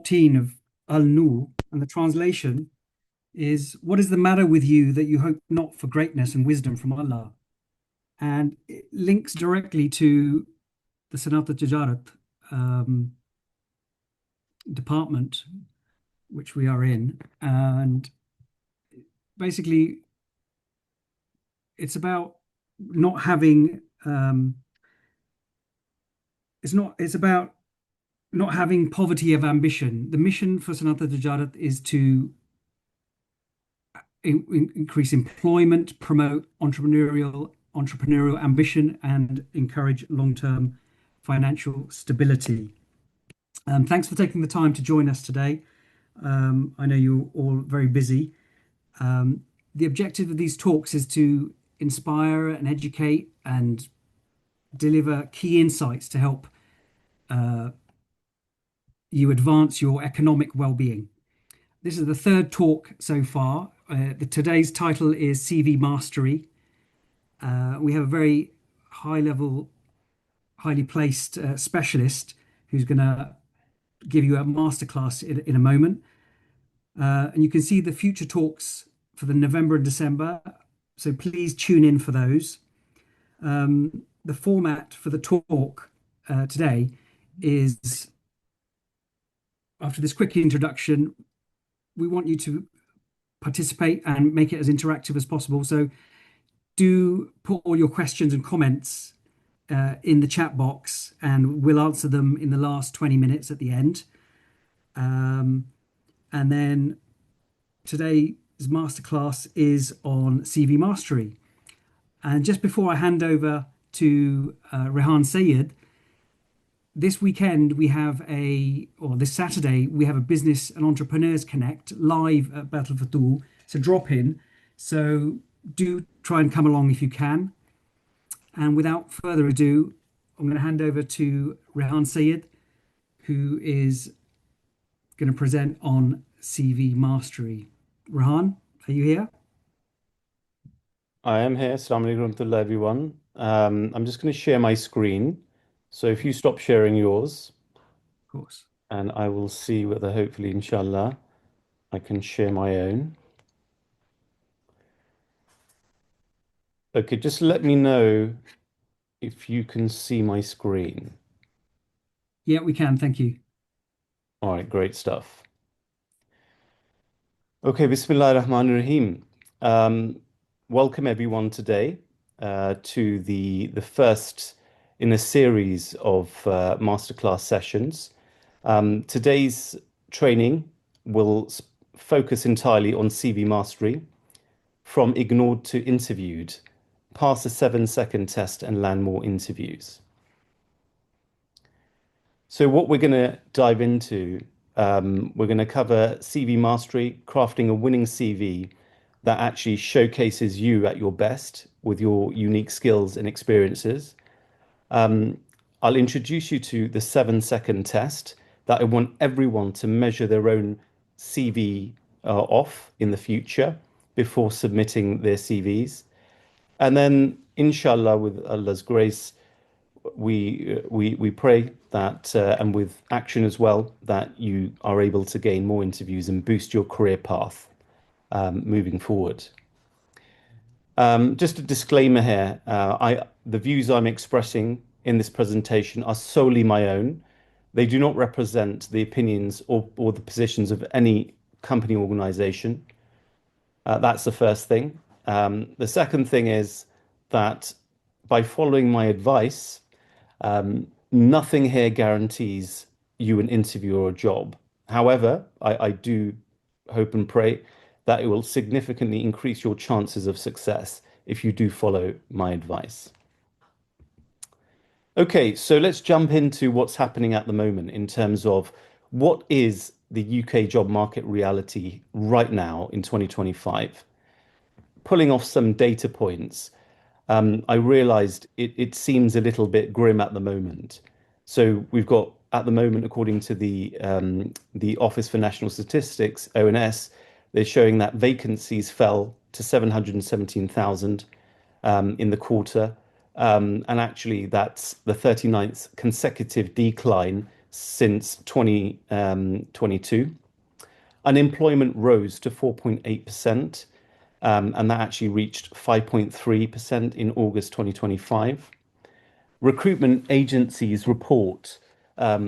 14 of Al-Nur, and the translation is, "What is the matter with you that you hope not for greatness and wisdom from Allah?" And it links directly to the Sanat al-Tijarat department, which we are in. And basically, it's about not having, it's about not having poverty of ambition. The mission for Sanat al-Tijarat is to increase employment, promote entrepreneurial ambition, and encourage long-term financial stability. Thanks for taking the time to join us today. I know you're all very busy. The objective of these talks is to inspire and educate and deliver key insights to help you advance your economic well-being. This is the third talk so far. Today's title is CV Mastery. We have a very high level, highly placed specialist who's going to give you a masterclass in a moment. And you can see the future talks for the November and December. So please tune in for those. The format for the talk today is, after this quick introduction, we want you to participate and make it as interactive as possible. So do put all your questions and comments in the chat box, and we'll answer them in the last 20 minutes at the end. And then today's masterclass is on CV Mastery. And just before I hand over to Rehan Sayed, this weekend this Saturday, we have a Business and Entrepreneurs Connect live at Battle for Tool. It's a drop-in. So do try and come along if you can. And without further ado, I'm going to hand over to Rehan Sayed, who is going to present on CV Mastery. Rehan, are you here? I am here. Assalamu alaikum everyone. I'm just going to share my screen. So if you stop sharing yours, Of course. and I will see whether hopefully, inshallah, I can share my own. Okay, just let me know if you can see my screen. Yeah, we can. Thank you. All right, great stuff. Okay, Bismillah ar-Rahman ar-Rahim. Welcome everyone today to the first in a series of masterclass sessions. Today's training will focus entirely on CV mastery, from ignored to interviewed, pass a 7-second test and land more interviews. So what we're going to dive into, we're going to cover CV mastery, crafting a winning CV that actually showcases you at your best with your unique skills and experiences. I'll introduce you to the 7-second test that I want everyone to measure their own CV off in the future before submitting their CVs. And then, inshallah, with Allah's grace, we pray that, and with action as well, that you are able to gain more interviews and boost your career path moving forward. Just a disclaimer here, the views I'm expressing in this presentation are solely my own. They do not represent the opinions or the positions of any company organization. That's the first thing. The second thing is that by following my advice, nothing here guarantees you an interview or a job. However, I do hope and pray that it will significantly increase your chances of success if you do follow my advice. Okay, so let's jump into what's happening at the moment in terms of what is the UK job market reality right now in 2025. Pulling off some data points, I realized it seems a little bit grim at the moment. So we've got, at the moment, according to the Office for National Statistics, ONS, they're showing that vacancies fell to 717,000 in the quarter. And actually, that's the 39th consecutive decline since 2022. Unemployment rose to 4.8%, and that actually reached 5.3% in August 2025. Recruitment agencies report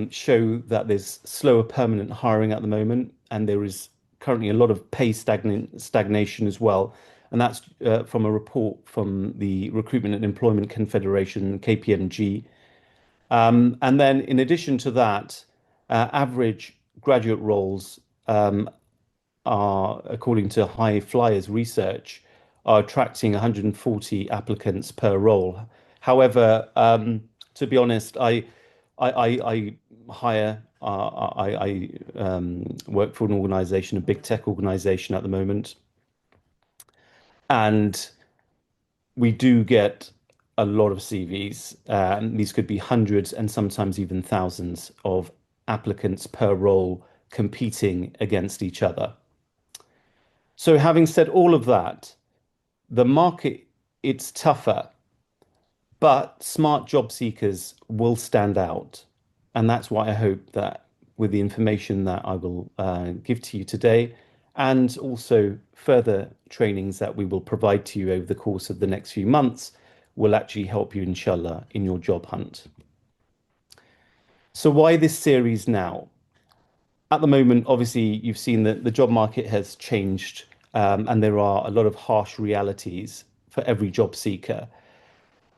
show that there's slower permanent hiring at the moment, and there is currently a lot of pay stagnation as well. And that's from a report from the Recruitment and Employment Confederation, KPMG. And then, in addition to that, average graduate roles are, according to High Flyers research, are attracting 140 applicants per role. However, to be honest, I hire, I work for an organization, a big tech organization at the moment, and we do get a lot of CVs. And these could be hundreds and sometimes even thousands of applicants per role competing against each other. So having said all of that, the market, it's tougher, but smart job seekers will stand out. And that's why I hope that with the information that I will give to you today, and also further trainings that we will provide to you over the course of the next few months, will actually help you, inshallah, in your job hunt. So why this series now? At the moment, obviously, you've seen that the job market has changed, and there are a lot of harsh realities for every job seeker.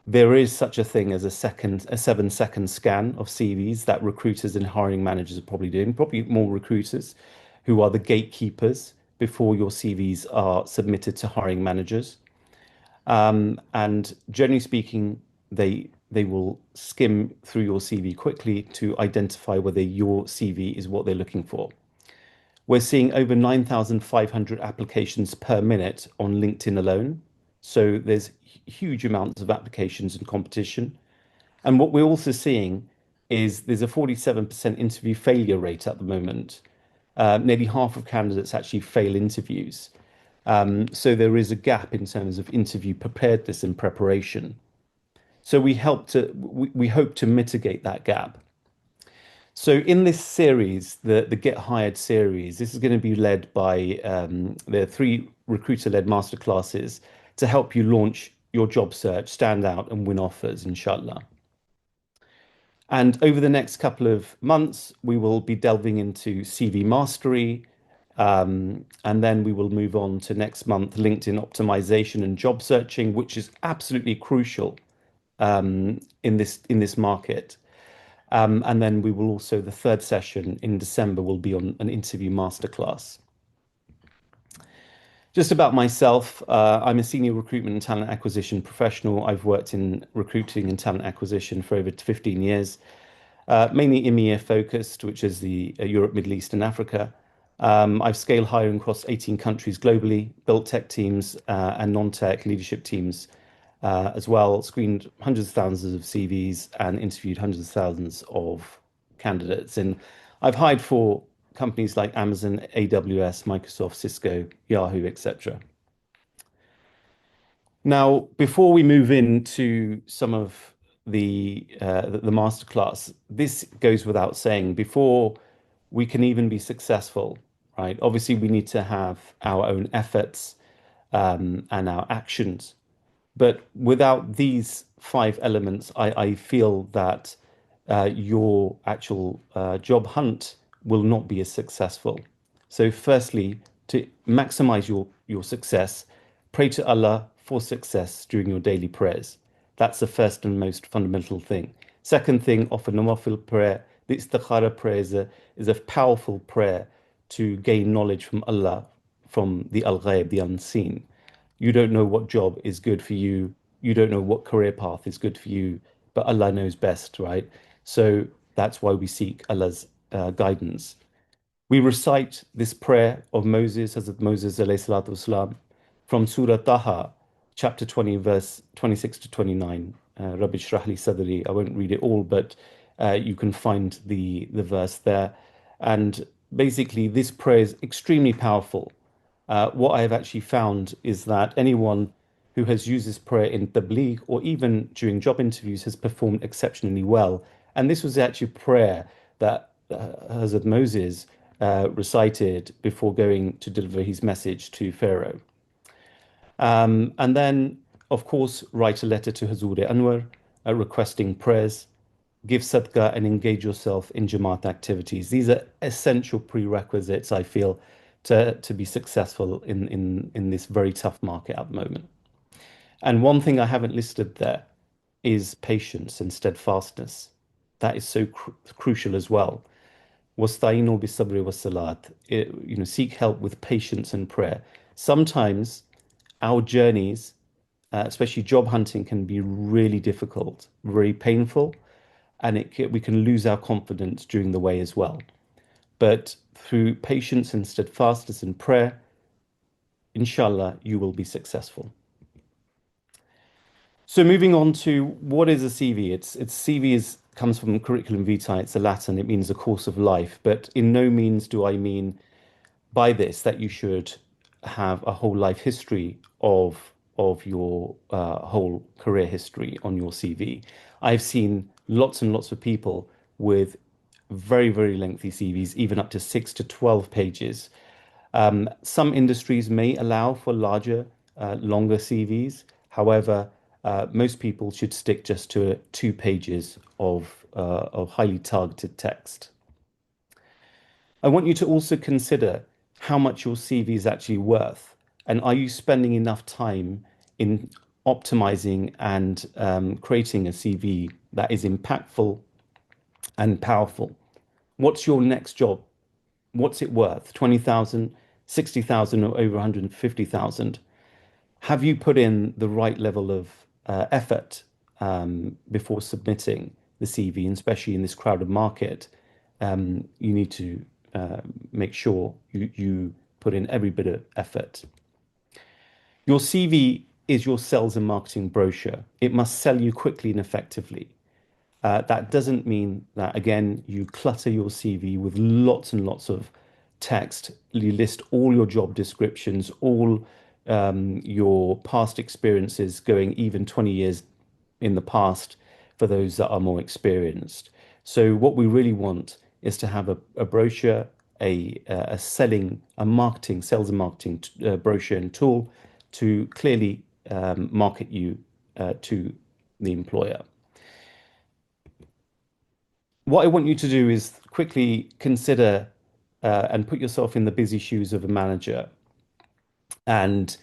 There is such a thing as a 7-second scan of CVs that recruiters and hiring managers are probably doing, probably more recruiters who are the gatekeepers before your CVs are submitted to hiring managers. And generally speaking, they will skim through your CV quickly to identify whether your CV is what they're looking for. We're seeing over 9,500 applications per minute on LinkedIn alone. So there's huge amounts of applications and competition. And what we're also seeing is there's a 47% interview failure rate at the moment. Nearly half of candidates actually fail interviews. So there is a gap in terms of interview preparedness and preparation. So we hope to mitigate that gap. So in this series, the Get Hired series, this is going to be led by the 3 recruiter-led masterclasses to help you launch your job search, stand out, and win offers, inshallah. And over the next couple of months, we will be delving into CV mastery, and then we will move on to next month, LinkedIn optimization and job searching, which is absolutely crucial in this market. And then we will also, the third session in December will be on an interview masterclass. Just about myself, I'm a senior recruitment and talent acquisition professional. I've worked in recruiting and talent acquisition for over 15 years, mainly EMEA focused, which is the Europe, Middle East, and Africa. I've scaled hiring across 18 countries globally, built tech teams and non-tech leadership teams as well, screened hundreds of thousands of CVs and interviewed hundreds of thousands of candidates. And I've hired for companies like Amazon, AWS, Microsoft, Cisco, Yahoo, etc. Now, before we move into some of the masterclass, this goes without saying. Before we can even be successful, right? Obviously, we need to have our own efforts and our actions. But without these 5 elements, I feel that your actual job hunt will not be as successful. So firstly, to maximize your success, pray to Allah for success during your daily prayers. That's the first and most fundamental thing. Second thing, offer nawafil prayer. The istikhara prayer is a powerful prayer to gain knowledge from Allah, from the al-ghaib, the unseen. You don't know what job is good for you. You don't know what career path is good for you, but Allah knows best, right? So that's why we seek Allah's guidance. We recite this prayer of Moses, Hazrat Moses alayhi salatu wasalam, from Surah Taha, chapter 20, verse 26 to 29. Rabbi shrah li sadri. I won't read it all, but you can find the verse there. And basically, this prayer is extremely powerful. What I have actually found is that anyone who has used this prayer in tabligh or even during job interviews has performed exceptionally well. And this was actually prayer that Hazrat Moses recited before going to deliver his message to Pharaoh. And then, of course, write a letter to Hazur Anwar requesting prayers, give sadaqah, and engage yourself in Jamaat activities. These are essential prerequisites, I feel, to be successful in this very tough market at the moment. And one thing I haven't listed there is patience and steadfastness. That is so crucial as well. وَاسْتَعِينُوا بِالصَّبْرِ وَالصَّلَاةِ. Seek help with patience and prayer. Sometimes our journeys, especially job hunting, can be really difficult, very painful, and we can lose our confidence during the way as well. But through patience and steadfastness and prayer, inshallah, you will be successful. So moving on to what is a CV? It's CV comes from curriculum vitae. It's a Latin. It means a course of life. But in no means do I mean by this that you should have a whole life history of your whole career history on your CV. I've seen lots and lots of people with very, very lengthy CVs, even up to 6 to 12 pages. Some industries may allow for larger, longer CVs. However, most people should stick just to 2 pages of highly targeted text. I want you to also consider how much your CV is actually worth, and are you spending enough time in optimizing and creating a CV that is impactful and powerful? What's your next job? What's it worth? 20,000, 60,000, or over 150,000? Have you put in the right level of effort before submitting the CV, and especially in this crowded market? You need to make sure you put in every bit of effort. Your CV is your sales and marketing brochure. It must sell you quickly and effectively. That doesn't mean that, again, you clutter your CV with lots and lots of text. You list all your job descriptions, all your past experiences going even 20 years in the past for those that are more experienced. So what we really want is to have a brochure, a marketing, sales and marketing brochure and tool to clearly market you to the employer. What I want you to do is quickly consider and put yourself in the busy shoes of a manager. And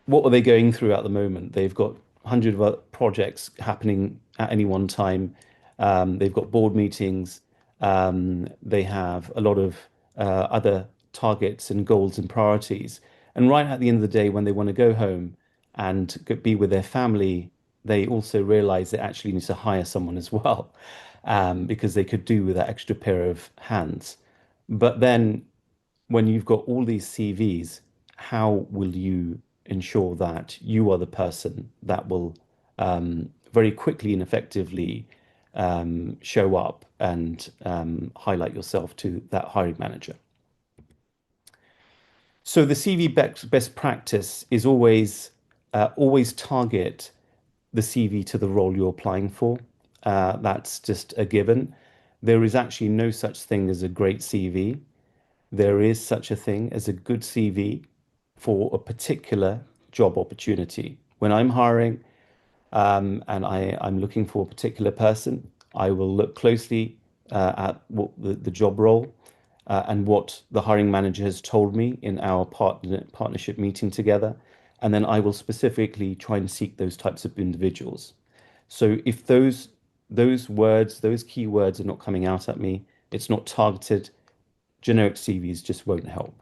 what are they going through at the moment? They've got hundreds of projects happening at any one time. They've got board meetings. They have a lot of other targets and goals and priorities. And right at the end of the day, when they want to go home and be with their family, they also realize they actually need to hire someone as well, because they could do with that extra pair of hands. But then when you've got all these CVs, how will you ensure that you are the person that will very quickly and effectively show up and highlight yourself to that hiring manager? So the CV best practice is always target the CV to the role you're applying for. That's just a given. There is actually no such thing as a great CV. There is such a thing as a good CV for a particular job opportunity. When I'm hiring and I'm looking for a particular person, I will look closely at what the job role and what the hiring manager has told me in our partnership meeting together. And then I will specifically try and seek those types of individuals. So if those words, those keywords are not coming out at me, it's not targeted, generic CVs just won't help.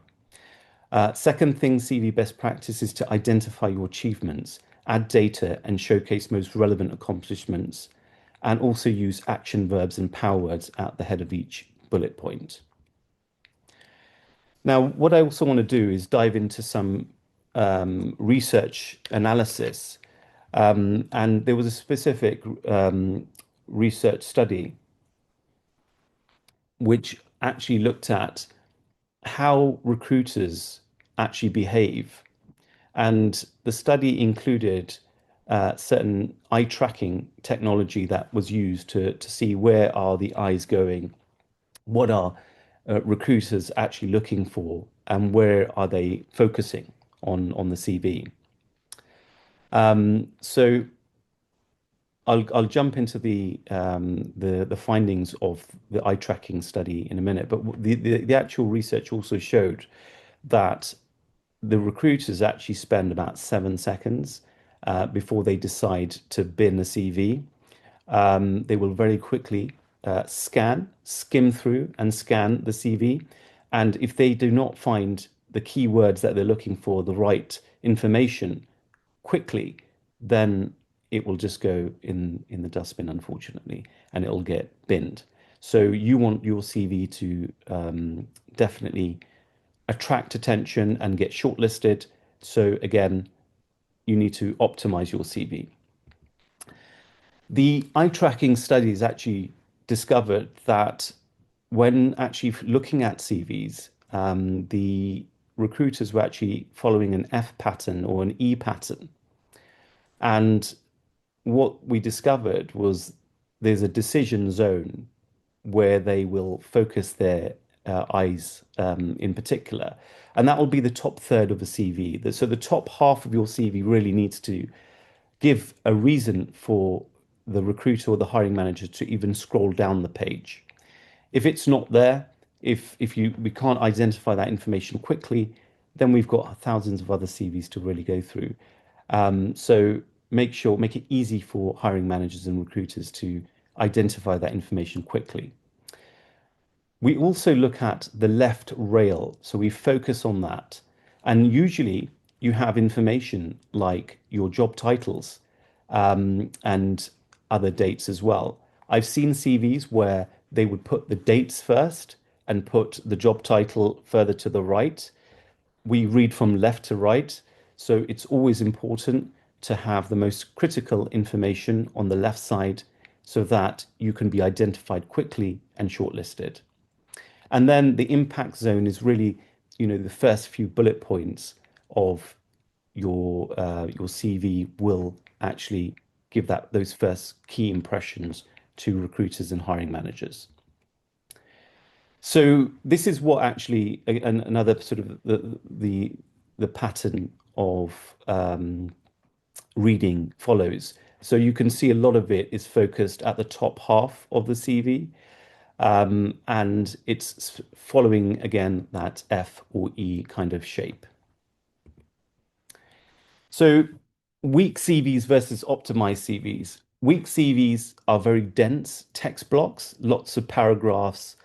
Second thing, CV best practice is to identify your achievements, add data and showcase most relevant accomplishments, and also use action verbs and power words at the head of each bullet point. Now, what I also want to do is dive into some research analysis. And there was a specific research study which actually looked at how recruiters actually behave. And the study included certain eye tracking technology that was used to see where are the eyes going What are recruiters actually looking for, and where are they focusing on the CV? So I'll jump into the findings of the eye tracking study in a minute, but the actual research also showed that the recruiters actually spend about 7 seconds before they decide to bin a CV. They will very quickly skim through and scan the CV. And if they do not find the keywords that they're looking for, the right information quickly, then it will just go in the dustbin, unfortunately, and it'll get binned. So you want your CV to definitely attract attention and get shortlisted. So again, you need to optimize your CV. The eye tracking studies actually discovered that when actually looking at CVs, the recruiters were actually following an F pattern or an E pattern. And what we discovered was there's a decision zone where they will focus their eyes in particular. And that will be the top third of a CV. So the top half of your CV really needs to give a reason for the recruiter or the hiring manager to even scroll down the page. If it's not there, if you we can't identify that information quickly, then we've got thousands of other CVs to really go through. So make it easy for hiring managers and recruiters to identify that information quickly. We also look at the left rail, so we focus on that. And usually you have information like your job titles and other dates as well. I've seen CVs where they would put the dates first and put the job title further to the right. We read from left to right, so it's always important to have the most critical information on the left side so that you can be identified quickly and shortlisted. And then the impact zone is really, the first few bullet points of your CV will actually give those first key impressions to recruiters and hiring managers. So this is what actually another sort of the pattern of reading follows. So you can see a lot of it is focused at the top half of the CV, and it's following again that F or E kind of shape. So weak CVs versus optimized CVs. Weak CVs are very dense text blocks, lots of paragraphs,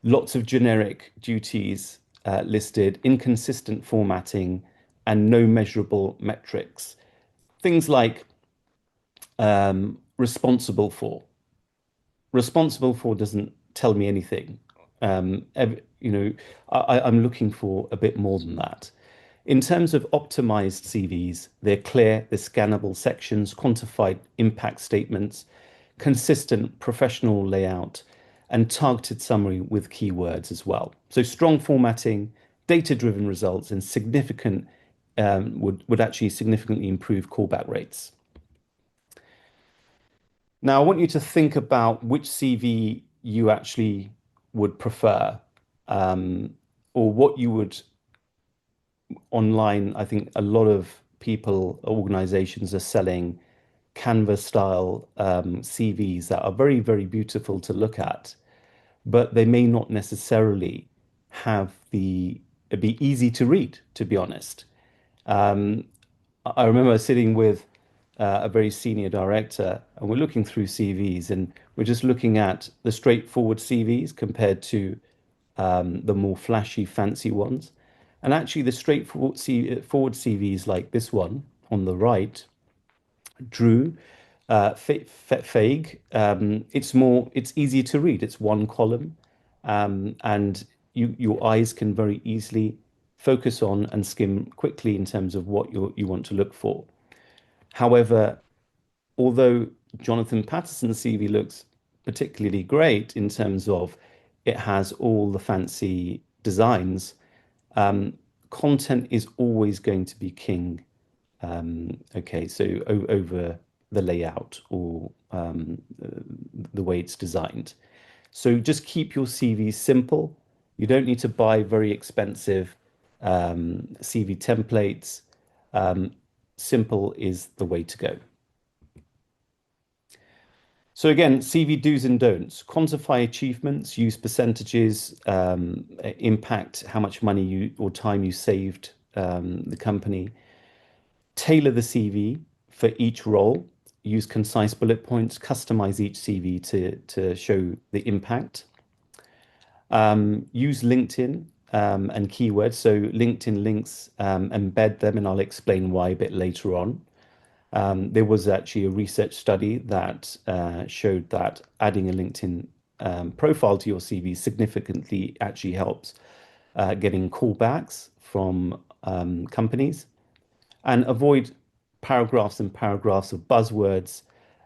lots of generic duties listed, inconsistent formatting, and no measurable metrics. Things like responsible for. Responsible for doesn't tell me anything. I'm looking for a bit more than that. In terms of optimized CVs, they're clear, they're scannable sections, quantified impact statements, consistent professional layout, and targeted summary with keywords as well. So strong formatting, data-driven results, and significant would actually significantly improve callback rates. Now, I want you to think about which CV you actually would prefer, or what you would online. I think a lot of people, organizations are selling Canva style CVs that are very, very beautiful to look at, but they may not necessarily have be easy to read, to be honest. Um, I remember sitting with a very senior director, and we're looking through CVs, and we're just looking at the straightforward CVs compared to the more flashy, fancy ones. And actually, the forward CVs like this one on the right, Drew, Faig, it's easier to read. It's one column, and your eyes can very easily focus on and skim quickly in terms of what you want to look for. However, although Jonathan Patterson's CV looks particularly great in terms of it has all the fancy designs, um, content is always going to be king. Okay, so over the layout or the way it's designed. So just keep your CV simple. You don't need to buy very expensive CV templates. Um, Simple is the way to go. So again, CV do's and don'ts. Quantify achievements, use percentages, impact how much money you or time you saved the company. Tailor the CV for each role. Use concise bullet points. Customize each CV to show the impact. Use LinkedIn and keywords. So LinkedIn links, embed them, and I'll explain why a bit later on. There was actually a research study that showed that adding a LinkedIn profile to your CV significantly actually helps getting callbacks from companies, and avoid paragraphs and paragraphs of buzzwords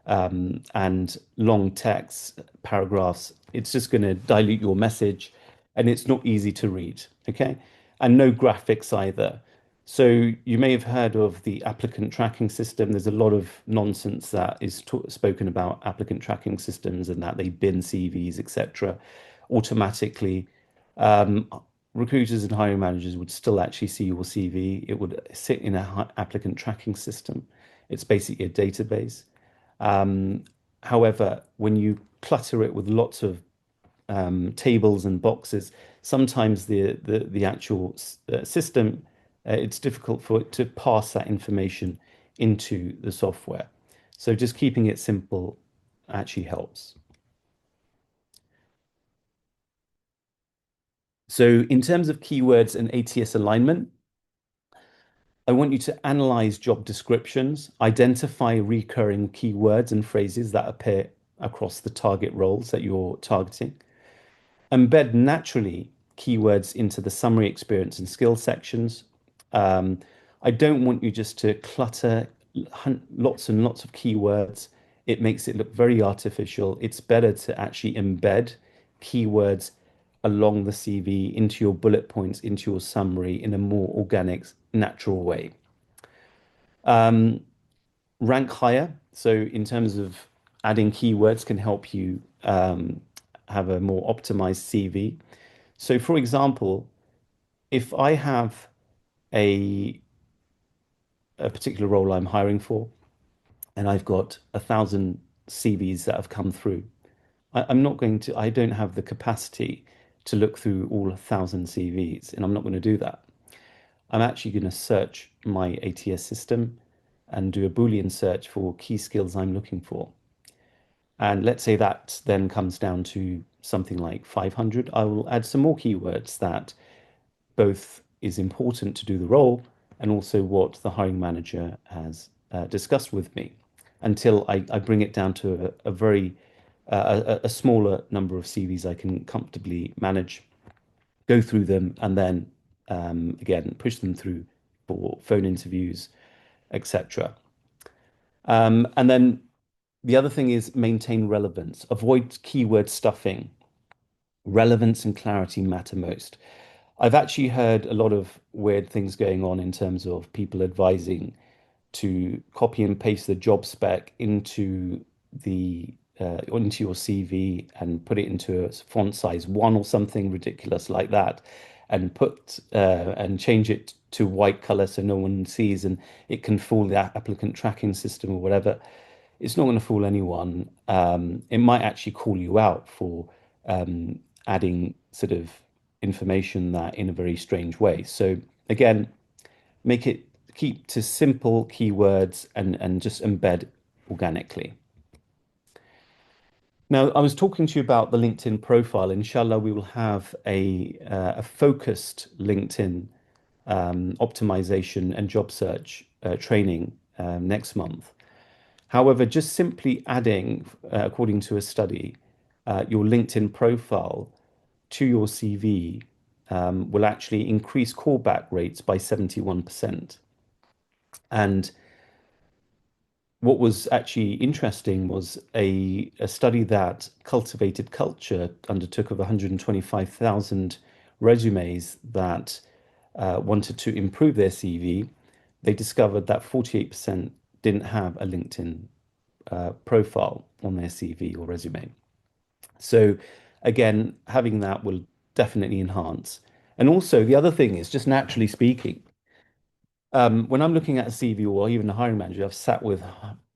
and long text paragraphs. It's just going to dilute your message and it's not easy to read. Okay. And no graphics either. So you may have heard of the applicant tracking system. There's a lot of nonsense that is spoken about applicant tracking systems and that they bin CVs, etc., automatically. Um, Recruiters and hiring managers would still actually see your CV. It would sit in a applicant tracking system. It's basically a database. Um, However, when you clutter it with lots of tables and boxes, sometimes the actual system, it's difficult for it to pass that information into the software. So just keeping it simple actually helps. So in terms of keywords and ATS alignment, I want you to analyze job descriptions, identify recurring keywords and phrases that appear across the target roles that you're targeting. Embed naturally keywords into the summary, experience, and skill sections. Um, I don't want you just to clutter lots and lots of keywords. It makes it look very artificial. It's better to actually embed keywords along the CV into your bullet points, into your summary in a more organic, natural way. Rank higher. So in terms of adding keywords can help you have a more optimized CV. So for example, if I have a a particular role I'm hiring for and I've got 1,000 CVs that have come through, I'm not going to, I don't have the capacity to look through all 1,000 CVs, and I'm not going to do that. I'm actually going to search my ATS system and do a Boolean search for key skills I'm looking for. And let's say that then comes down to something like 500. I will add some more keywords that both is important to do the role and also what the hiring manager has discussed with me until I bring it down to a very a smaller number of CVs I can comfortably manage, go through them, and then again push them through for phone interviews, etc. And then the other thing is maintain relevance, avoid keyword stuffing. Relevance and clarity matter most. I've actually heard a lot of weird things going on in terms of people advising to copy and paste the job spec into your CV and put it into a font size one or something ridiculous like that, and put and change it to white color so no one sees, and it can fool the applicant tracking system or whatever. It's not going to fool anyone. It might actually call you out for adding sort of information that in a very strange way. So again, make it keep to simple keywords and just embed organically. Now, I was talking to you about the LinkedIn profile. Inshallah, we will have a focused LinkedIn optimization and job search training next month. However, just simply adding, according to a study, your LinkedIn profile to your CV will actually increase callback rates by 71%. And what was actually interesting was a study that Cultivated Culture undertook of 125,000 resumes that wanted to improve their CV. They discovered that 48% didn't have a LinkedIn profile on their CV or resume. So Again, having that will definitely enhance. And also, the other thing is just naturally speaking, when I'm looking at a CV or even a hiring manager, I've sat with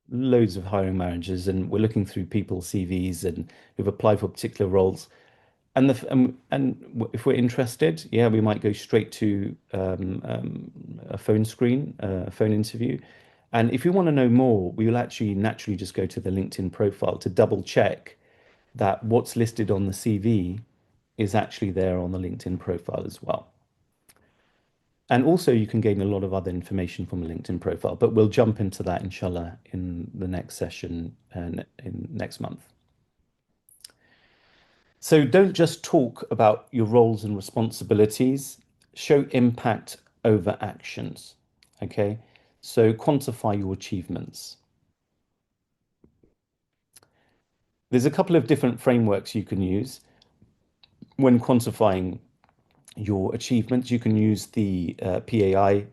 loads of hiring managers and we're looking through people's CVs and who've applied for particular roles. And if we're interested, yeah, we might go straight to a phone screen, a phone interview. And if you want to know more, we will actually naturally just go to the LinkedIn profile to double check that what's listed on the CV is actually there on the LinkedIn profile as well. And also, you can gain a lot of other information from a LinkedIn profile, but we'll jump into that, inshallah, in the next session and in next month. So don't just talk about your roles and responsibilities, show impact over actions. Okay. So quantify your achievements. There's a couple of different frameworks you can use when quantifying your achievements. You can use the PAI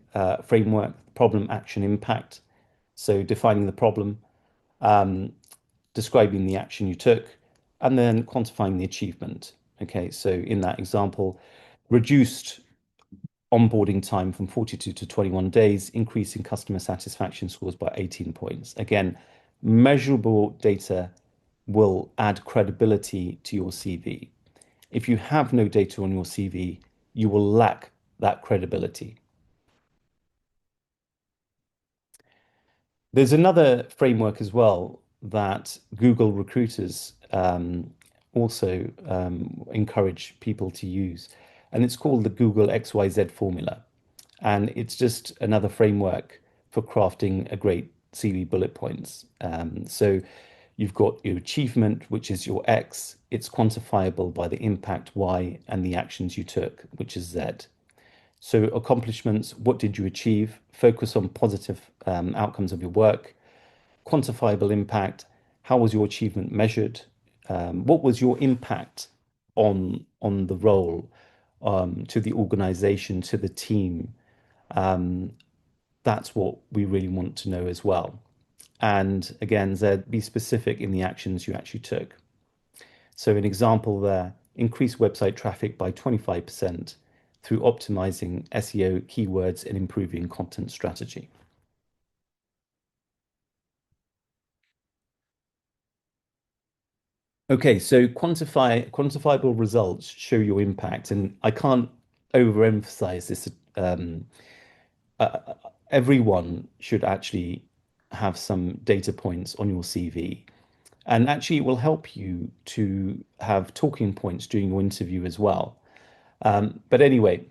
framework, problem, action, impact. So defining the problem, um, describing the action you took, and then quantifying the achievement. Okay, so in that example, reduced onboarding time from 42 to 21 days, increasing customer satisfaction scores by 18 points. Again, measurable data will add credibility to your CV. If you have no data on your CV, you will lack that credibility. There's another framework as well that Google recruiters also encourage people to use, and it's called the Google XYZ formula. And it's just another framework for crafting a great CV bullet points. So you've got your achievement, which is your X. It's quantifiable by the impact Y and the actions you took, which is Z. So accomplishments, what did you achieve? Focus on positive outcomes of your work. Quantifiable impact, how was your achievement measured? What was your impact on the role, to the organization, to the team? That's what we really want to know as well. And again, Zed, be specific in the actions you actually took. So an example there, increase website traffic by 25% through optimizing SEO keywords and improving content strategy. Okay, so quantifiable results show your impact, and I can't overemphasize this. Everyone should actually have some data points on your CV, and actually it will help you to have talking points during your interview as well. But anyway,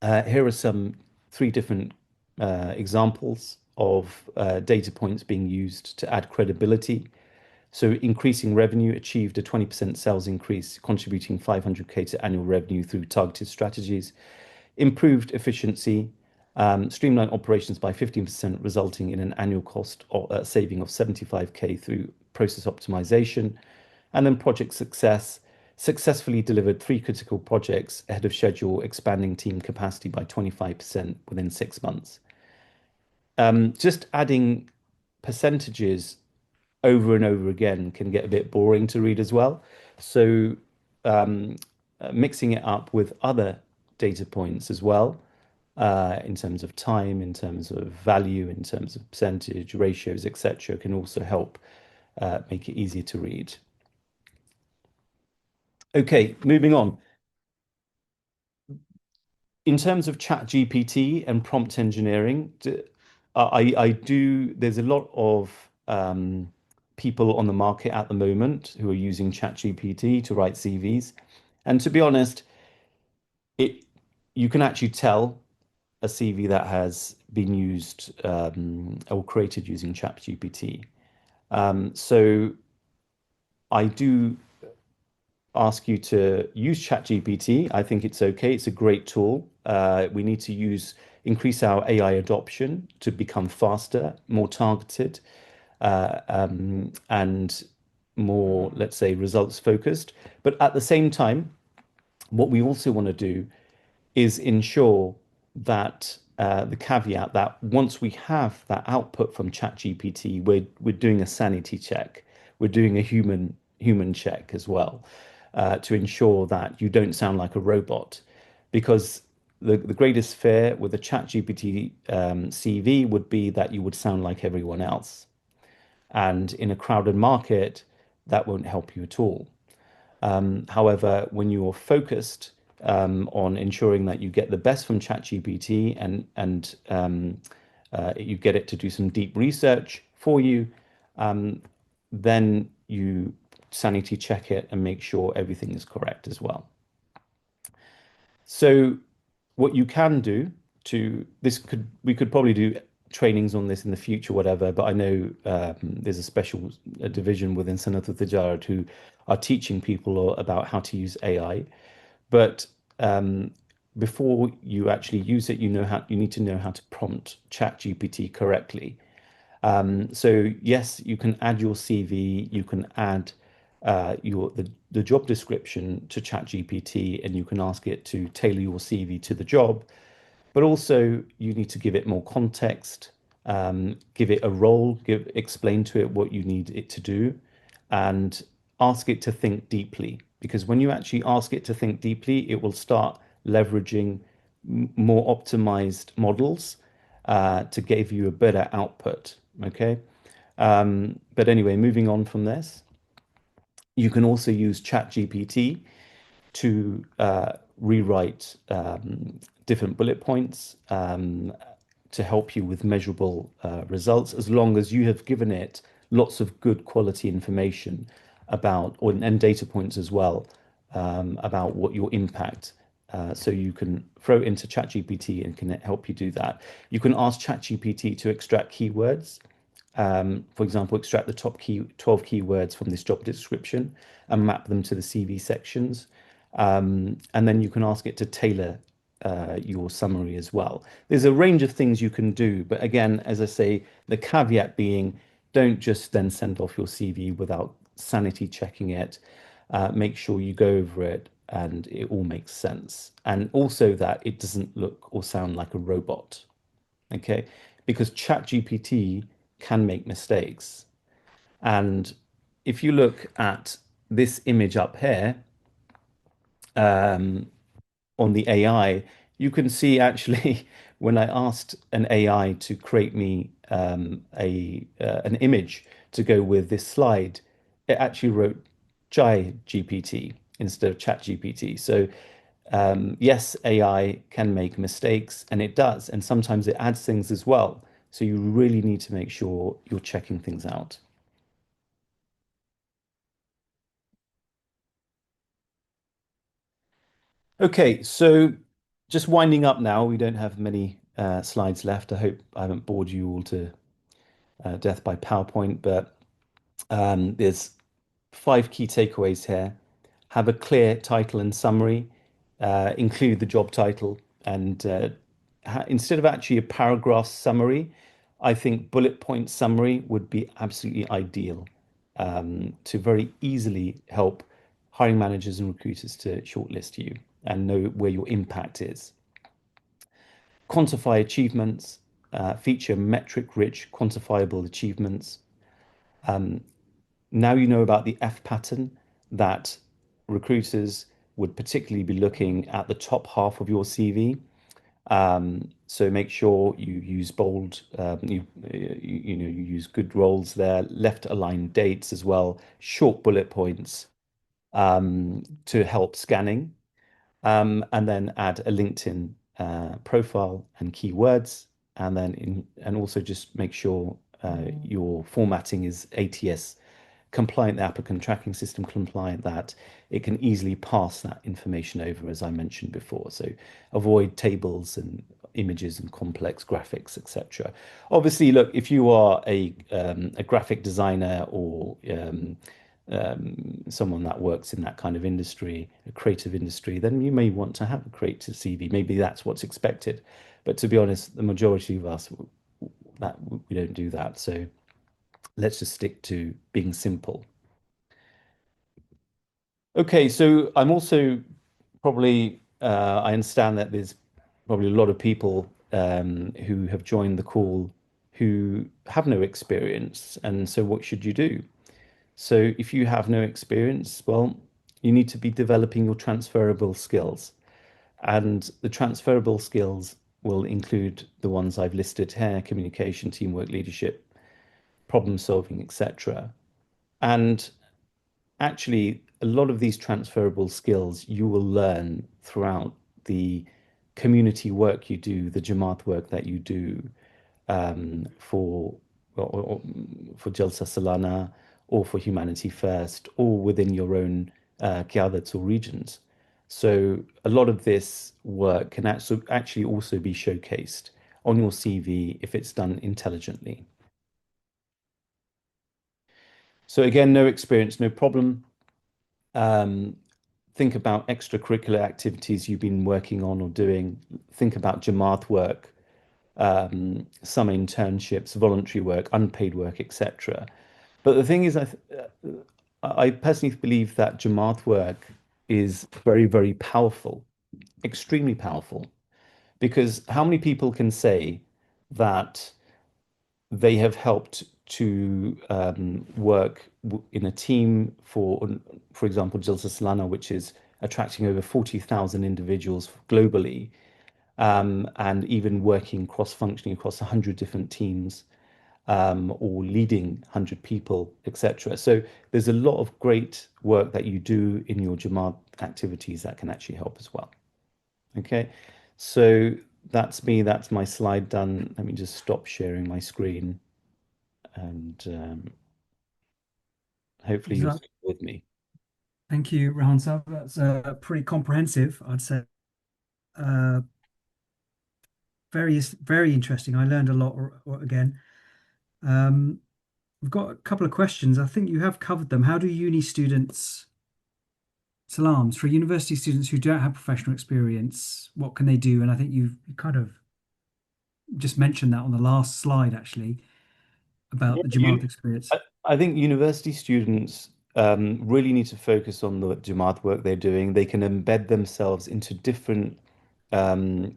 here are some three different examples of data points being used to add credibility. So increasing revenue, achieved a 20% sales increase, contributing 500K to annual revenue through targeted strategies. Improved efficiency, streamlined operations by 15%, resulting in an annual cost saving of 75K through process optimization. And then project success, successfully delivered 3 critical projects ahead of schedule, expanding team capacity by 25% within 6 months. Just adding percentages over and over again can get a bit boring to read as well. So mixing it up with other data points as well, in terms of time, in terms of value, in terms of percentage, ratios, etc., can also help make it easier to read. Okay, moving on. In terms of chat GPT and prompt engineering, there's a lot of people on the market at the moment who are using chat GPT to write CVs. And to be honest, it you can actually tell a CV that has been used or created using chat GPT. So I do ask you to use ChatGPT. I think it's okay. It's a great tool. We need to increase our AI adoption to become faster, more targeted, and more, let's say, results focused. But at the same time, what we also want to do is ensure that the caveat that once we have that output from ChatGPT, we're doing a sanity check. We're doing a human check as well. to ensure that you don't sound like a robot. Because the greatest fear with a ChatGPT CV would be that you would sound like everyone else. And in a crowded market, that won't help you at all. However, when you're focused on ensuring that you get the best from ChatGPT and you get it to do some deep research for you, then you sanity check it and make sure everything is correct as well. So what you can do to this could we could probably do trainings on this in the future, whatever, but I know there's a special division within Sanat al who are teaching people about how to use AI. But before you actually use it, you need to know how to prompt ChatGPT correctly. So yes, you can add your CV, you can add the job description to ChatGPT, and you can ask it to tailor your CV to the job. But also, you need to give it more context, give it a role, explain to it what you need it to do, and ask it to think deeply. Because when you actually ask it to think deeply, it will start leveraging more optimized models to give you a better output. Okay. But anyway, moving on from this, you can also use ChatGPT to rewrite different bullet points to help you with measurable results, as long as you have given it lots of good quality information and data points as well about what your impact. So you can throw it into ChatGPT and can help you do that. You can ask ChatGPT to extract keywords. For example, extract the top 12 keywords from this job description and map them to the CV sections. And then you can ask it to tailor your summary as well. There's a range of things you can do, but again, as I say, the caveat being, don't just then send off your CV without sanity checking it. Make sure you go over it and it all makes sense. And also that it doesn't look or sound like a robot. Okay, because ChatGPT can make mistakes. And if you look at this image up here on the AI, you can see actually when I asked an AI to create me a an image to go with this slide, it actually wrote Chai GPT instead of Chat GPT. So yes, AI can make mistakes, and it does, and sometimes it adds things as well. So you really need to make sure you're checking things out. Okay, so just winding up now. We don't have many slides left. I hope I haven't bored you all to death by PowerPoint, but there's 5 key takeaways here. Have a clear title and summary. Include the job title, and instead of actually a paragraph summary, I think bullet point summary would be absolutely ideal to very easily help hiring managers and recruiters to shortlist you and know where your impact is. Quantify achievements, feature metric-rich, quantifiable achievements. Now you know about the F pattern that recruiters would particularly be looking at the top half of your CV. So make sure you use bold, you use good roles there, left aligned dates as well, short bullet points to help scanning, and then add a LinkedIn profile and keywords, and also just make sure your formatting is ATS compliant, the applicant tracking system compliant, that it can easily pass that information over, as I mentioned before. So avoid tables and images and complex graphics, etc. Obviously, look, if you are a graphic designer or someone that works in that kind of industry, a creative industry, then you may want to have a creative CV. Maybe that's what's expected. But to be honest, the majority of us that we don't do that. So let's just stick to being simple. Okay, so I'm also probably I understand that there's probably a lot of people who have joined the call who have no experience, and so what should you do? So if you have no experience, well, you need to be developing your transferable skills. And the transferable skills will include the ones I've listed here: communication, teamwork, leadership, problem solving, etc. And actually, a lot of these transferable skills you will learn throughout the community work you do, the Jamaat work that you do, for for Jalsa Salana, or for Humanity First, or within your own qiyadats or regions. So a lot of this work can actually also be showcased on your CV if it's done intelligently. So again, no experience, no problem. Um, think about extracurricular activities you've been working on or doing. Think about Jamaat work, some internships, voluntary work, unpaid work, etc. But the thing is, I personally believe that Jamaat work is very, very powerful, extremely powerful, because how many people can say that they have helped to work in a team for example, Jilsa Salana, which is attracting over 40,000 individuals globally, and even working cross-functioning across 100 different teams, or leading 100 people, etc. So there's a lot of great work that you do in your Jamaat activities that can actually help as well. Okay, so that's me. That's my slide done. Let me just stop sharing my screen, and hopefully you're Exactly. still with me. Thank you, Rahan Sab. That's pretty comprehensive, I'd say. Uh, very interesting. I learned a lot again. Um, we've got a couple of questions. I think you have covered them. How do uni students, salams, for university students who don't have professional experience, what can they do? And I think you kind of just mentioned that on the last slide, actually, about Yeah, the Jamaat experience. I think university students really need to focus on the Jamaat work they're doing. They can embed themselves into different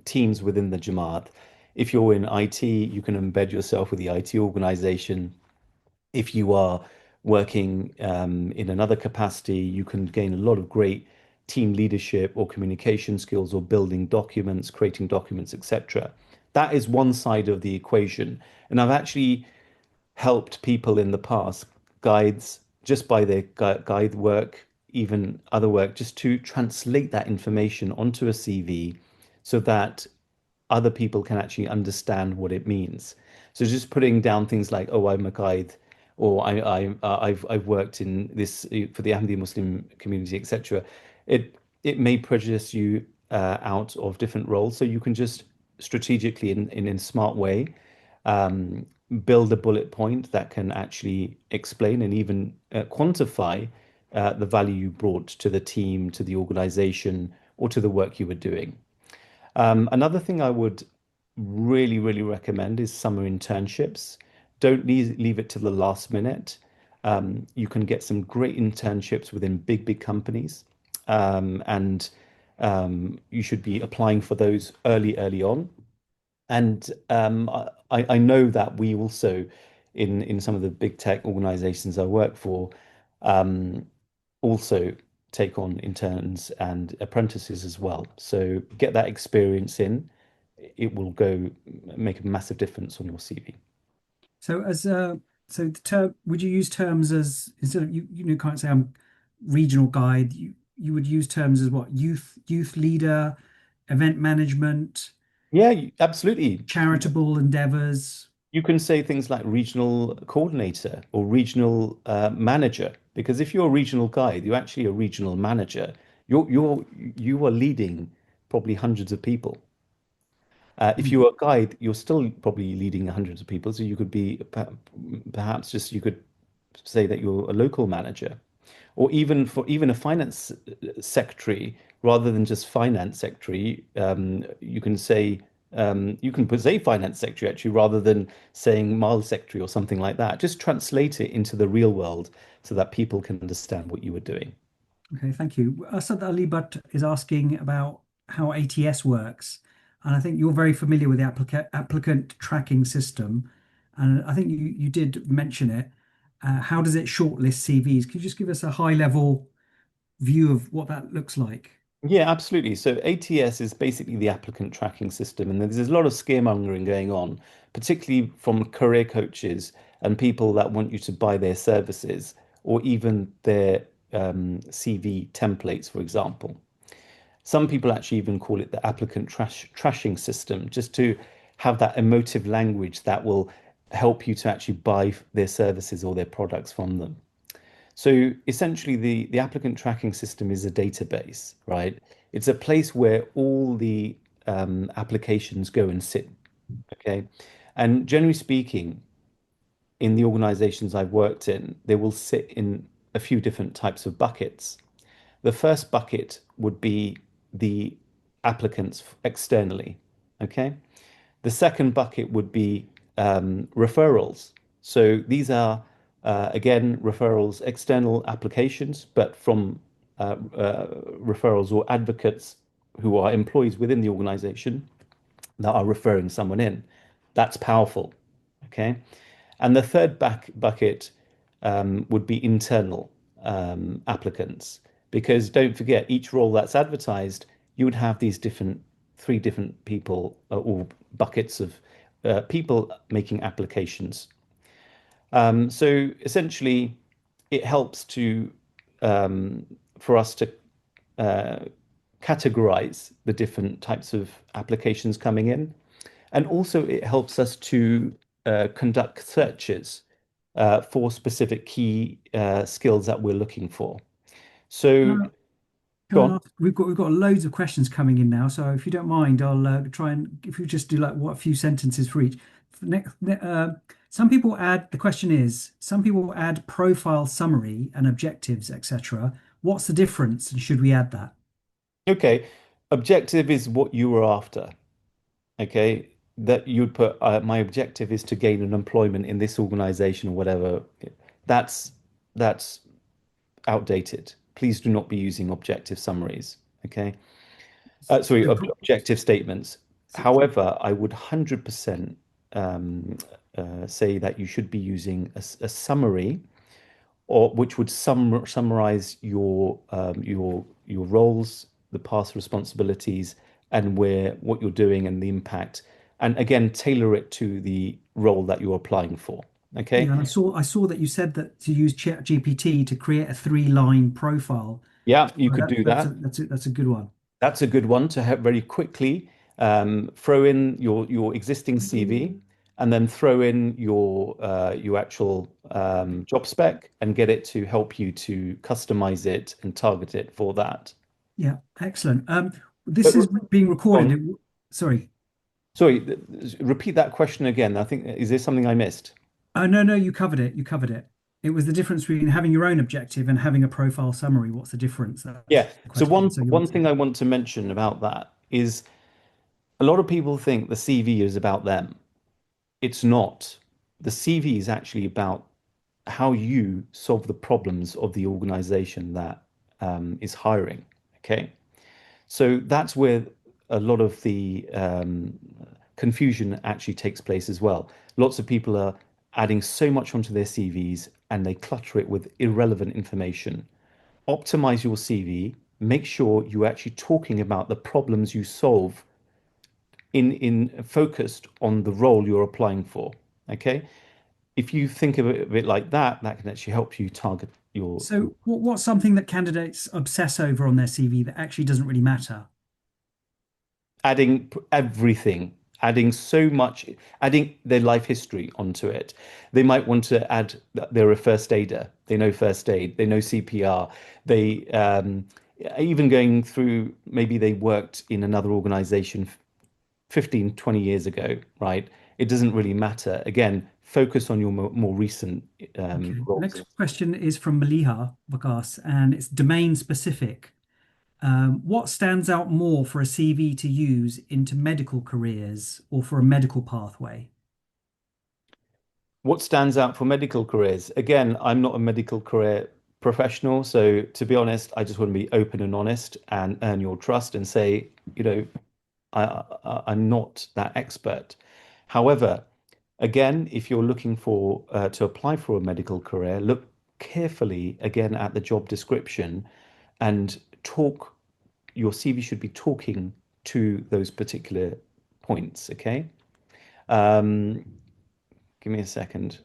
teams within the Jamaat. If you're in IT, you can embed yourself with the IT organization. If you are working in another capacity, you can gain a lot of great team leadership or communication skills or building documents, creating documents, etc. That is one side of the equation. And I've actually helped people in the past, guides, just by their guide work, even other work, just to translate that information onto a CV so that other people can actually understand what it means. So just putting down things like, "Oh, I'm a guide," or I've worked in this for the Ahmadi Muslim community, etc. It may prejudice you out of different roles, so you can just strategically in a smart way um, build a bullet point that can actually explain and even quantify the value you brought to the team, to the organization, or to the work you were doing. Another thing I would really, really recommend is summer internships. Don't leave it to the last minute. You can get some great internships within big, big companies. And you should be applying for those early on. And I know that we also, in some of the big tech organizations I work for, um, also take on interns and apprentices as well. So get that experience in. It will go make a massive difference on your CV. So so the term, would you use terms as instead of you can't say I'm regional guide, you would use terms as what? Youth leader, event management, Yeah, absolutely. charitable endeavors. You can say things like regional coordinator or regional manager, because if you're a regional guide, you're actually a regional manager. You are leading probably hundreds of people. If Hmm. you're a guide, you're still probably leading hundreds of people. So you could be perhaps just you could say that you're a local manager, or even a finance secretary, rather than just finance secretary. You can say you can put say finance secretary actually, rather than saying mile secretary or something like that. Just translate it into the real world so that people can understand what you were doing. Okay, thank you. Asad Ali Butt is asking about how ATS works, and I think you're very familiar with the applicant tracking system, and I think you did mention it. How does it shortlist CVs? Could you just give us a high level view of what that looks like? Yeah, absolutely. So ATS is basically the applicant tracking system, and there's a lot of scaremongering going on, particularly from career coaches and people that want you to buy their services or even their CV templates, for example. Some people actually even call it the applicant trashing system, just to have that emotive language that will help you to actually buy their services or their products from them. So essentially, the applicant tracking system is a database, right? It's a place where all the applications go and sit, okay? And generally speaking, in the organizations I've worked in, they will sit in a few different types of buckets. The first bucket would be the applicants externally, okay? The second bucket would be referrals. So these are, again, referrals, external applications, but from referrals or advocates who are employees within the organization that are referring someone in. That's powerful. Okay. And the third bucket would be internal applicants, because don't forget, each role that's advertised, you would have these three different people or buckets of people making applications. So essentially, it helps to for us to uh, categorize the different types of applications coming in. And also, it helps us to conduct searches for specific key skills that we're looking for. So, Can go I on. ask, we've got loads of questions coming in now, so if you don't mind, I'll try and if you just do like what a few sentences for each. Some people add, the question is, some people add profile summary and objectives, etc. What's the difference, and should we add that? Okay. Objective is what you were after. Okay. That you'd put, my objective is to gain an employment in this organization or whatever. That's that's outdated. Please do not be using objective summaries. Okay. Sorry, So, objective statements. so- However, I would 100% um, say that you should be using a summary, or which would summarize your roles, the past responsibilities, and where what you're doing and the impact, and again tailor it to the role that you're applying for. Okay. yeah, and I saw that you said that to use ChatGPT to create a three-line profile. Yeah, you Well, could do that's that. a good one. That's a good one to have very quickly throw in your existing CV and then throw in your actual job spec and get it to help you to customize it and target it for that. Yeah, excellent. This But is being go recorded. on. Sorry. Sorry, repeat that question again. I think, is there something I missed? Oh, no, no, you covered it. You covered it. It was the difference between having your own objective and having a profile summary. What's the difference? That's Yeah. the So question. one So you one answered thing it. I want to mention about that is a lot of people think the CV is about them. It's not. The CV is actually about how you solve the problems of the organization that is hiring. Okay. So that's where a lot of the confusion actually takes place as well. Lots of people are adding so much onto their CVs and they clutter it with irrelevant information. Optimize your CV, make sure you're actually talking about the problems you solve in focused on the role you're applying for. Okay. If you think of it a bit like that, that can actually help you target your So what's something that candidates obsess over on their CV that actually doesn't really matter? adding everything, adding so much, adding their life history onto it. They might want to add that they're a first aider, they know first aid, they know CPR, they even going through, maybe they worked in another organization 15, 20 years ago, right? It doesn't really matter. Again, focus on your more recent Okay. The roles. next question is from Maliha Vakas, and it's domain specific. What stands out more for a CV to use into medical careers or for a medical pathway? What stands out for medical careers? Again, I'm not a medical career professional, so to be honest, I just want to be open and honest and earn your trust and say, I'm not that expert. However, again, if you're looking for to apply for a medical career, look carefully again at the job description and talk. Your CV should be talking to those particular points. Okay. Um, Give me a second.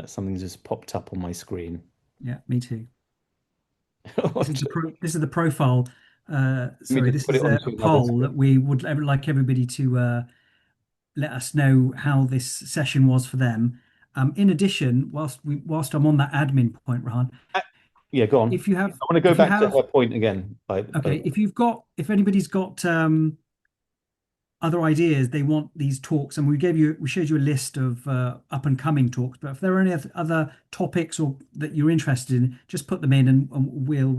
Something just popped up on my screen. Yeah, me too. Oh, This is the profile. let me Sorry, just this put it is onto a another poll screen. that we would like everybody to let us know how this session was for them. In addition, whilst I'm on that admin point, Rahan, Ah, yeah, go on. if you have I want to go if you back to have her point again. By the okay, way. if anybody's got other ideas, they want these talks, and we showed you a list of up and coming talks. But if there are any other topics or that you're interested in, just put them in, and we'll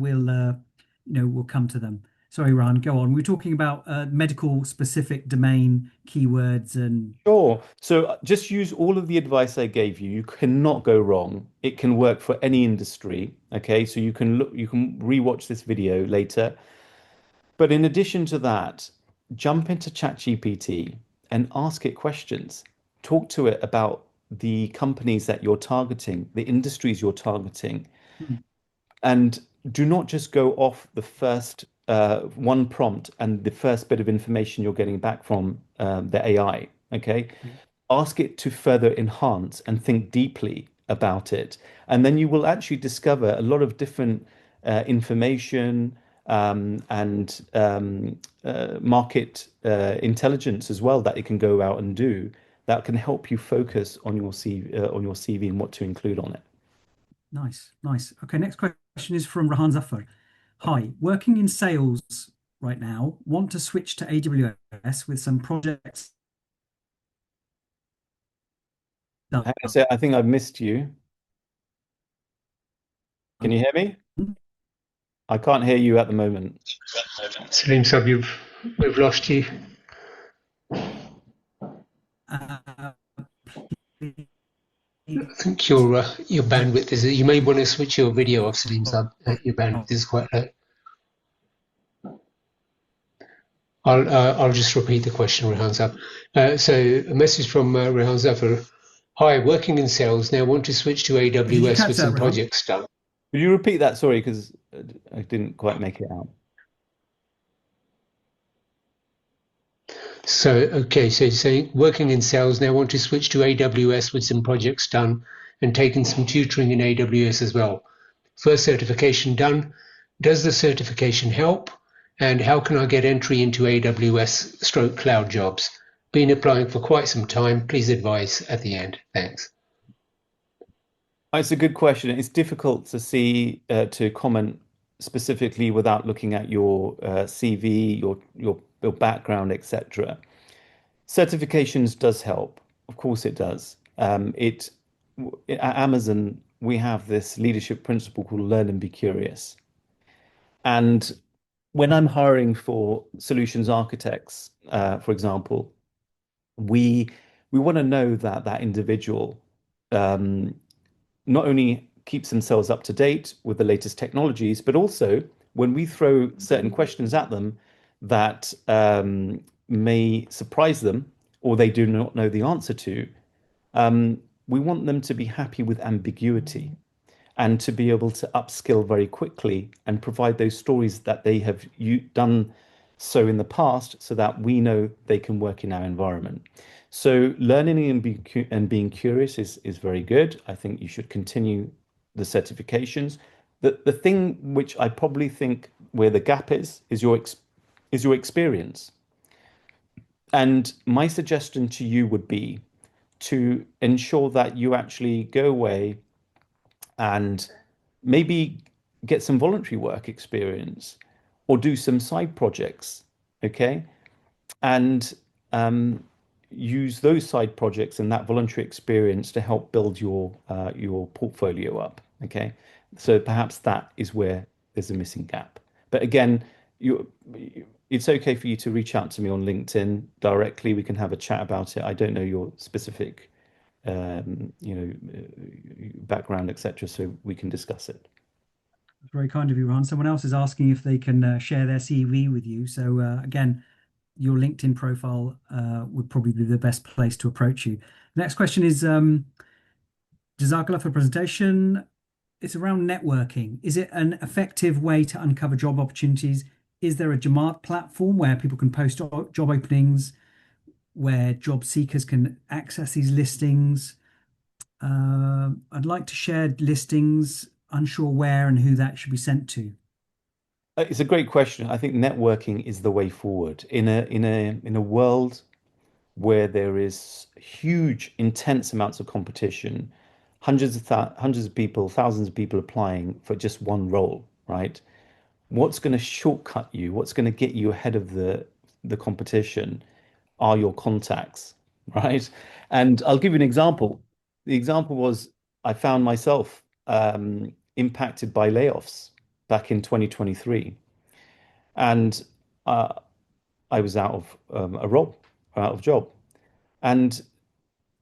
come to them. Sorry, Ron, go on. We're talking about medical specific domain keywords and Sure. So just use all of the advice I gave you. You cannot go wrong. It can work for any industry. Okay. So you can rewatch this video later. But in addition to that, jump into ChatGPT and ask it questions. Talk to it about the companies that you're targeting, the industries you're targeting, hmm, and do not just go off the first one prompt and the first bit of information you're getting back from the AI. Okay, okay. ask it to further enhance and think deeply about it. And then you will actually discover a lot of different information and market intelligence as well that it can go out and do that can help you focus on your CV and what to include on it. Nice, nice. Okay, next question is from Rahan Zafar. Hi, working in sales right now, want to switch to AWS with some projects done. I think I've missed you. Can you hear me? I can't hear you at the moment. Salim Sab, we've lost you. Uh, I think your bandwidth is. You may want to switch your video off, Salim Sab. Your bandwidth is quite low. I'll just repeat the question, Rehan Sab. So a message from Rehan Zafar. Hi, working in sales now. Want to switch to Did you AWS catch with that, some Rahan? projects done. Could you repeat that? Sorry, because I didn't quite make it out. So okay, so you're saying working in sales now. Want to switch to AWS with some projects done and taking some tutoring in AWS as well. First certification done. Does the certification help? And how can I get entry into AWS stroke cloud jobs? Been applying for quite some time. Please advise at the end. Thanks. It's a good question. It's difficult to see to comment specifically without looking at your CV, your background, etc. Certifications does help. Of course, it does. At Amazon, we have this leadership principle called learn and be curious. And when I'm hiring for solutions architects, for example, we we want to know that that individual um, not only keeps themselves up to date with the latest technologies, but also when we throw certain questions at them that may surprise them or they do not know the answer to, we want them to be happy with ambiguity and to be able to upskill very quickly and provide those stories that they have done so in the past so that we know they can work in our environment. So learning and being curious is very good. I think you should continue the certifications. The thing which I probably think where the gap is your experience. And my suggestion to you would be to ensure that you actually go away and maybe get some voluntary work experience or do some side projects, okay? And um, use those side projects and that voluntary experience to help build your portfolio up, okay? So perhaps that is where there's a missing gap. But again, you it's okay for you to reach out to me on LinkedIn directly. We can have a chat about it. I don't know your specific background, etc. So we can discuss it. That's very kind of you, Ron. Someone else is asking if they can share their CV with you. So again, your LinkedIn profile would probably be the best place to approach you. The next question is Jazakallah for presentation. it's around networking. Is it an effective way to uncover job opportunities? Is there a Jamart platform where people can post job openings, where job seekers can access these listings? I'd like to share listings, unsure where and who that should be sent to. It's a great question. I think networking is the way forward in a world where there is huge, intense amounts of competition, hundreds of people, thousands of people applying for just one role, right? What's going to shortcut you? What's going to get you ahead of the competition are your contacts, right? And I'll give you an example. The example was I found myself impacted by layoffs back in 2023, and uh, I was out of a role, out of job, and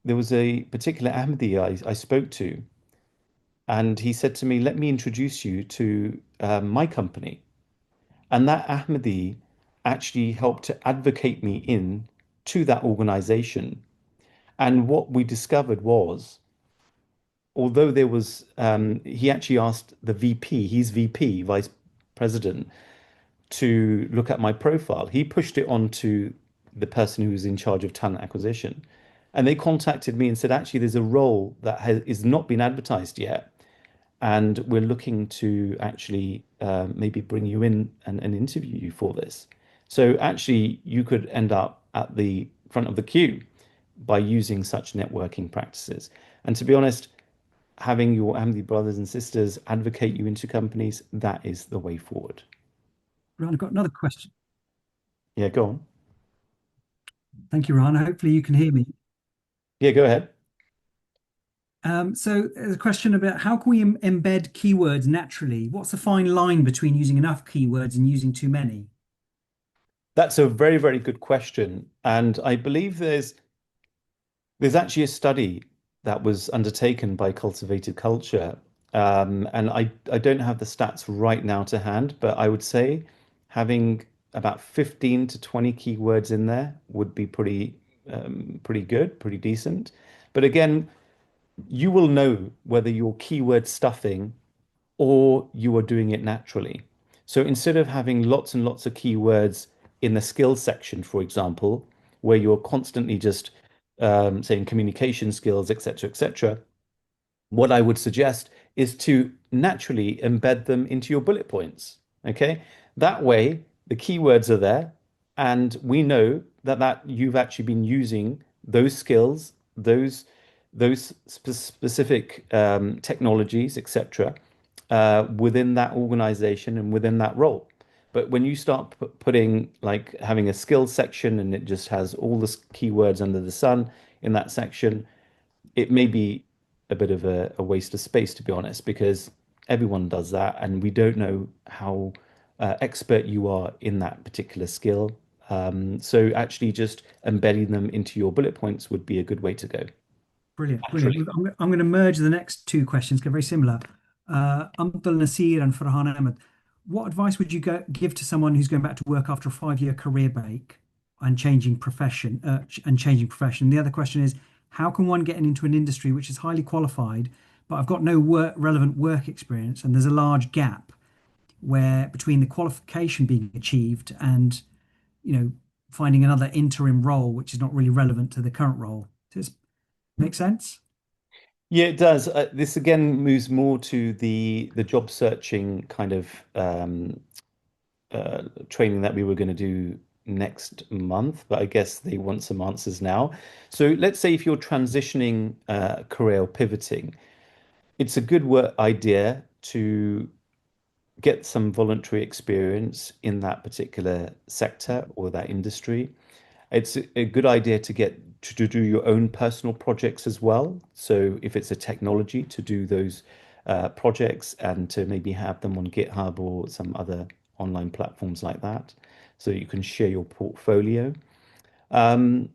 there was a particular Ahmadi I spoke to, and he said to me, "Let me introduce you to my company." And that Ahmadi actually helped to advocate me in to that organization. And what we discovered was, although there was, he actually asked the VP, he's VP, Vice President, to look at my profile. He pushed it on to the person who was in charge of talent acquisition. And they contacted me and said, actually, there's a role that is not been advertised yet. And we're looking to actually maybe bring you in and interview you for this. So actually, you could end up at the front of the queue by using such networking practices. And to be honest, having your Amity brothers and sisters advocate you into companies, that is the way forward. Ron, I've got another question. Yeah, go on. Thank you, Ron. Hopefully you can hear me. Yeah, go ahead. So there's a question about how can we embed keywords naturally? What's the fine line between using enough keywords and using too many? That's a very, very good question. And I believe there's actually a study that was undertaken by Cultivated Culture. And I don't have the stats right now to hand, but I would say having about 15 to 20 keywords in there would be pretty good, pretty decent. But again, you will know whether you're keyword stuffing or you are doing it naturally. So instead of having lots and lots of keywords in the skills section, for example, where you're constantly just saying communication skills, etc., etc., what I would suggest is to naturally embed them into your bullet points. Okay. That way, the keywords are there, and we know that you've actually been using those skills, those specific technologies, etc., within that organization and within that role. But when you start putting like having a skills section and it just has all the keywords under the sun in that section, it may be a bit of a waste of space, to be honest, because everyone does that, and we don't know how expert you are in that particular skill. So actually, just embedding them into your bullet points would be a good way to go. Brilliant, brilliant. I'm going to merge the next two questions, they're very similar. Abdul Nasir and Farhan Ahmed, what advice would you give to someone who's going back to work after a 5-year career break and changing profession? The other question is, how can one get into an industry which is highly qualified, but I've got no relevant work experience, and there's a large gap where between the qualification being achieved and finding another interim role which is not really relevant to the current role. Does this make sense? Yeah, it does. This again moves more to the job searching kind of training that we were going to do next month, but I guess they want some answers now. So let's say if you're transitioning career or pivoting, it's a good idea to get some voluntary experience in that particular sector or that industry. It's a good idea to get to do your own personal projects as well. So if it's a technology, to do those projects and to maybe have them on GitHub or some other online platforms like that, so you can share your portfolio. Um,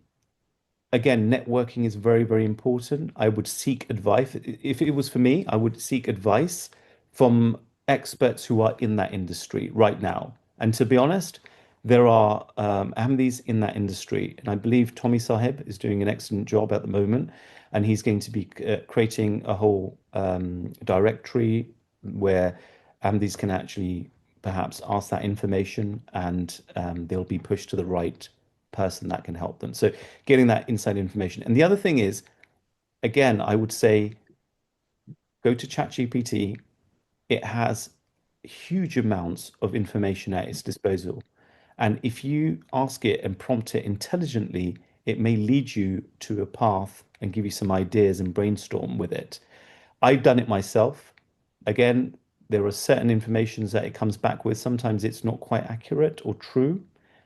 Again, networking is very, very important. I would seek advice. If it was for me, I would seek advice from experts who are in that industry right now. And to be honest, there are Ahmadis in that industry. And I believe Tommy Sahib is doing an excellent job at the moment. And he's going to be creating a whole directory where these can actually perhaps ask that information, and they'll be pushed to the right person that can help them. So getting that inside information. And the other thing is, again, I would say go to ChatGPT. It has huge amounts of information at its disposal. And if you ask it and prompt it intelligently, it may lead you to a path and give you some ideas and brainstorm with it. I've done it myself. Again, there are certain informations that it comes back with. Sometimes it's not quite accurate or true.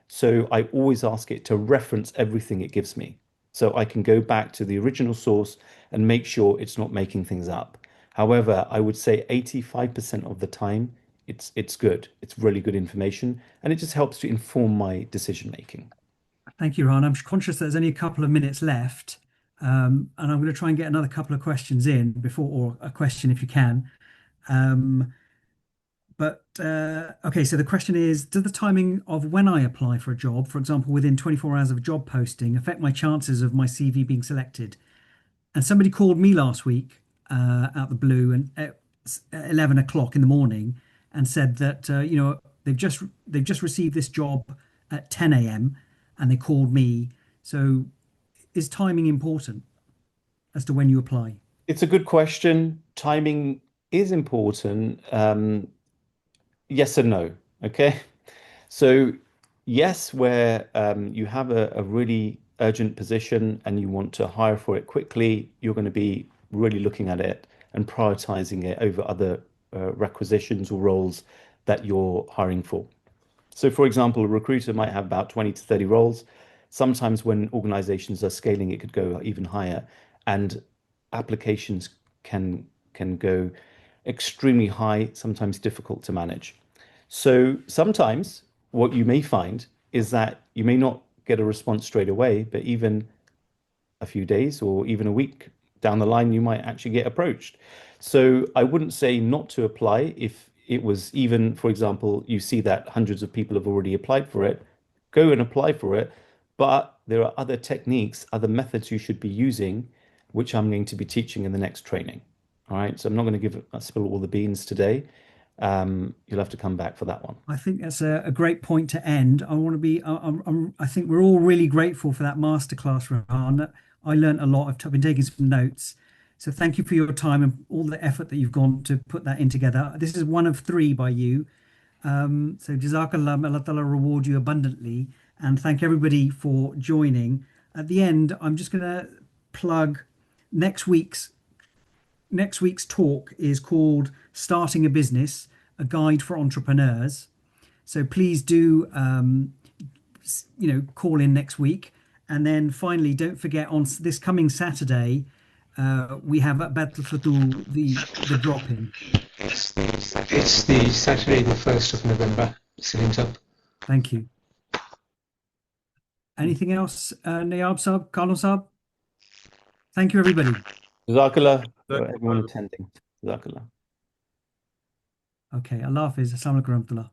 So I always ask it to reference everything it gives me. So I can go back to the original source and make sure it's not making things up. However, I would say 85% of the time, it's good. It's really good information, and it just helps to inform my decision making. Thank you, Ron. I'm conscious there's only a couple of minutes left, and I'm going to try and get another couple of questions in before, or a question if you can. Um, okay, so the question is, does the timing of when I apply for a job, for example, within 24 hours of a job posting, affect my chances of my CV being selected? And somebody called me last week out the blue and at 11 o'clock in the morning and said that they've just received this job at 10 a.m. and they called me. So is timing important as to when you apply? It's a good question. Timing is important. Yes and no. Okay. So, yes, where you have a really urgent position and you want to hire for it quickly, you're going to be really looking at it and prioritizing it over other requisitions or roles that you're hiring for. So, for example, a recruiter might have about 20 to 30 roles. Sometimes when organizations are scaling, it could go even higher, and applications can go extremely high, sometimes difficult to manage. So sometimes what you may find is that you may not get a response straight away, but even a few days or even a week down the line, you might actually get approached. So I wouldn't say not to apply if it was even, for example, you see that hundreds of people have already applied for it, go and apply for it. But there are other techniques, other methods you should be using, which I'm going to be teaching in the next training. All right. So I'm not going to spill all the beans today. You'll have to come back for that one. I think that's a great point to end. I want to be, I think we're all really grateful for that masterclass, Rahan. I learned a lot. I've been taking some notes. So thank you for your time and all the effort that you've gone to put that in together. This is one of three by you. So Jazakallah, may Allah Ta'ala reward you abundantly. And thank everybody for joining. At the end, I'm just going to plug next week's next week's talk is called Starting a Business, a Guide for Entrepreneurs. So please do, call in next week. And then finally, don't forget on this coming Saturday, we have at Battle Fatul the drop in. It's the Saturday, the 1st of November. Salim's up. Thank you. Anything else, Nayab Saab, Carlo Saab? Thank you, everybody. Jazakallah for everyone attending. Jazakallah. Okay, Allah Hafiz. Assalamu alaikum warahmatullah.